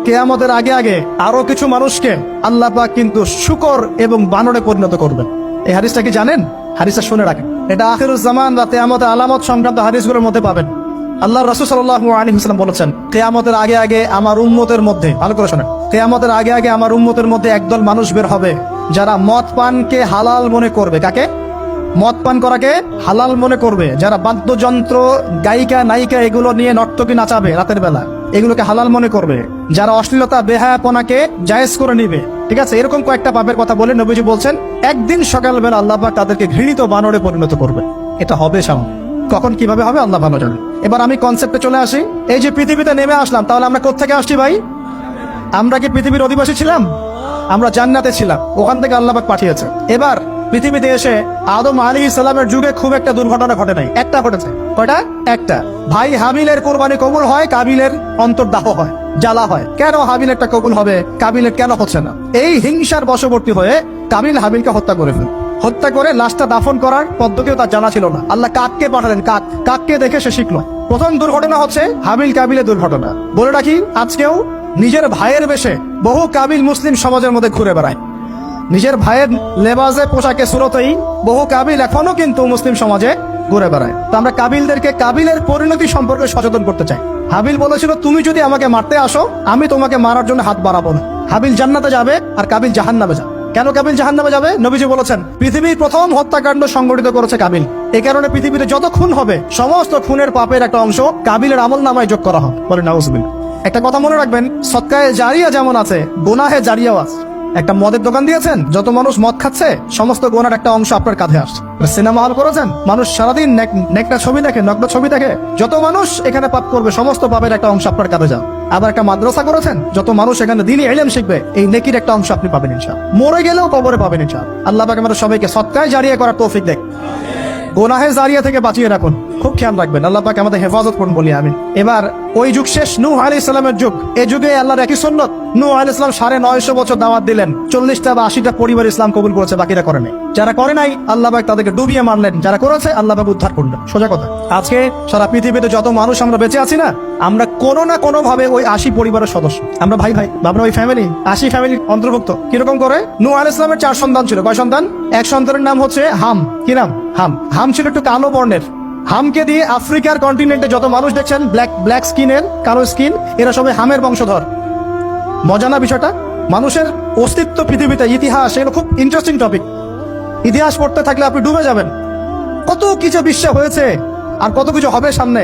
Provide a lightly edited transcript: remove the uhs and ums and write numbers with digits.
কিয়ামতের আগে আগে আরো কিছু মানুষকে আল্লাহ পাক কিন্তু শূকর এবং বানরে পরিণত করবেন। এই হাদিসটা কি জানেন? হাদিসটা শুনে রাখেন, এটা আখিরুজ জামান বা কিয়ামতের আলামত সংক্রান্ত হাদিসগুলোর মধ্যে পাবেন। আল্লাহ রাসূল সাল্লাল্লাহু আলাইহি ওয়াসাল্লাম বলেছেন, কিয়ামতের আগে আগে আমার উম্মতের মধ্যে, ভালো করে শোনেন, কিয়ামতের আগে আগে আমার উম্মতের মধ্যে একদল মানুষ বের হবে যারা মদ পানকে হালাল মনে করবে। কাকে? মদ পান করাকে হালাল মনে করবে। যারা বাদ্যযন্ত্র, গায়িকা, নায়িকা এগুলো নিয়ে নর্তকী নাচাবে রাতের বেলা, এগুলোকে হালাল মনে করবে। যারা অশ্লীলতা, বেহায়াপনাকে জায়েজ করে নিবে, ঠিক আছে, এরকম কয়েকটা পাপের কথা বলে নবীজি বলছেন একদিন সকালবেলা আল্লাহ পাক তাদেরকে ঘৃণিত বানরে পরিণত করবে। এটা হবে সামনে, কখন কিভাবে হবে আল্লাহ ভালো জানেন। এবার আমি কনসেপ্টে চলে আসি। এই যে পৃথিবীতে নেমে আসলাম, তাহলে আমরা কোত্থেকে আসছি ভাই? আমরা কি পৃথিবীর অধিবাসী ছিলাম? আমরা জান্নাতে ছিলাম, ওখান থেকে আল্লাহ পাক পাঠিয়েছে। এবার পৃথিবীতে এসে আদম আলাইহিস সালামের যুগে খুব একটা দুর্ঘটনা ঘটে নাই, একটা ঘটেছে। কয়টা? একটা। ভাই হাবিলের কোরবানি কবুল হয়, কাবিলের অন্তর্দাহ হয়, জ্বালা হয়। কেন হাবিলেরটা কবুল হবে, কাবিলের কেন হচ্ছে না? এই হিংসার বশবর্তী হয়ে কাবিল হাবিলকে হত্যা করে ফেলে। হত্যা করে লাশটা দাফন করার পদ্ধতিও তার জানা ছিল না। আল্লাহ কাককে পাঠালেন, কাককে দেখে সে শিখলো। প্রথম দুর্ঘটনা হচ্ছে হাবিল কাবিলের দুর্ঘটনা। বলে রাখি, আজকেও নিজের ভাইয়ের বেশে বহু কাবিল মুসলিম সমাজের মধ্যে ঘুরে বেড়ায়। নিজের ভাইয়ের লেবাসে, পোশাকে, সুরতেই বহু কাবিল এখনো কিন্তু মুসলিম সমাজে ঘুরে বেড়ায়। তো আমরা কাবিলদেরকে কাবিলের পরিণতি সম্পর্কে সচেতন করতে চাই। হাবিল বলেছিল, তুমি যদি আমাকে মারতে আসো, আমি তোমাকে মারার জন্য হাত বাড়াবো না। হাবিল জান্নাতে যাবে আর কাবিল জাহান্নামে যাবে। কেন কাবিল জাহান্নামে যাবে? নবীজি বলেছেন, পৃথিবীর প্রথম হত্যাকাণ্ড সংগঠিত করেছে কাবিল। এই কারণে পৃথিবীতে যত খুন হবে, সমস্ত খুনের পাপের একটা অংশ কাবিলের আমলনামায় যোগ করা হবে। বলে নাউজুবিল্লাহ। একটা কথা মনে রাখবেন, সদকায়ে জারিয়া যেমন আছে, গুনাহে জারিয়াও আছে। একটা মদের দোকান দিয়েছেন, যত মানুষ মদ খাচ্ছে, সমস্ত গোনার একটা অংশ আপনার কাঁধে আসছে। সিনেমা হল করেছেন, মানুষ সারাদিন নেকটা ছবি দেখে, নগ্ন ছবি দেখে, যত মানুষ এখানে পাপ করবে, সমস্ত পাপের একটা অংশ আপনার কাঁধে যাবে। আবার একটা মাদ্রাসা করেছেন, যত মানুষ এখানে দ্বীনি ইলম শিখবে, এই নেকির একটা অংশ আপনি পাবেন ইনশাআল্লাহ। মরে গেলেও কবরে পাবেন ইনশাআল্লাহ। আল্লাহ পাক আমাদের সবাইকে সদকায়ে জারিয়া করার তৌফিক দেন, গোনাহে জারিয়া থেকে বাঁচিয়ে রাখুন। খুব খেয়াল রাখবেন, আল্লাহ পাক আমাদের হেফাজত করুন বলি আমিন। এবার ওই যুগ শেষ, নূহ আলাইহিস সালামের যুগ। এই যুগে আল্লাহর একই সুন্নত, নূহ আলাইহিস সালাম 950 বছর দাওয়াত দিলেন, 40টা বা 80টা পরিবার ইসলাম কবুল করেছে, বাকিরা করে নাই। যারা করে নাই আল্লাহ পাক তাদেরকে ডুবিয়ে মারলেন, যারা করেছে আল্লাহ পাক উদ্ধার করলেন। সোজা কথা, আজকে সারা পৃথিবীতে যত মানুষ আমরা বেঁচে আছি না, আমরা কোনো না কোনো ভাবে ওই 80 পরিবারের সদস্য। আমরা ভাই ভাই, আমরা ওই ফ্যামিলি, 80 ফ্যামিলির অন্তর্ভুক্ত। কিরকম করে? নূহ আলাইহিস সালামের 4 সন্তান ছিল। কয় সন্তান? এক সন্তানের নাম হচ্ছে হাম। কি নাম? হাম। হাম ছিল একটু কালো বর্ণের। হামকে দিয়ে আফ্রিকার কন্টিনেন্টে যত মানুষ দেখছেন ব্ল্যাক স্কিনের, কালো স্কিন, এরা সবাই হামের বংশধর। মজা না বিষয়টা? মানুষের অস্তিত্ব পৃথিবীতে, ইতিহাস, এগুলো খুব ইন্টারেস্টিং টপিক। ইতিহাস পড়তে থাকলে আপনি ডুবে যাবেন। কত কিছু বিশ্বে হয়েছে আর কত কিছু হবে সামনে।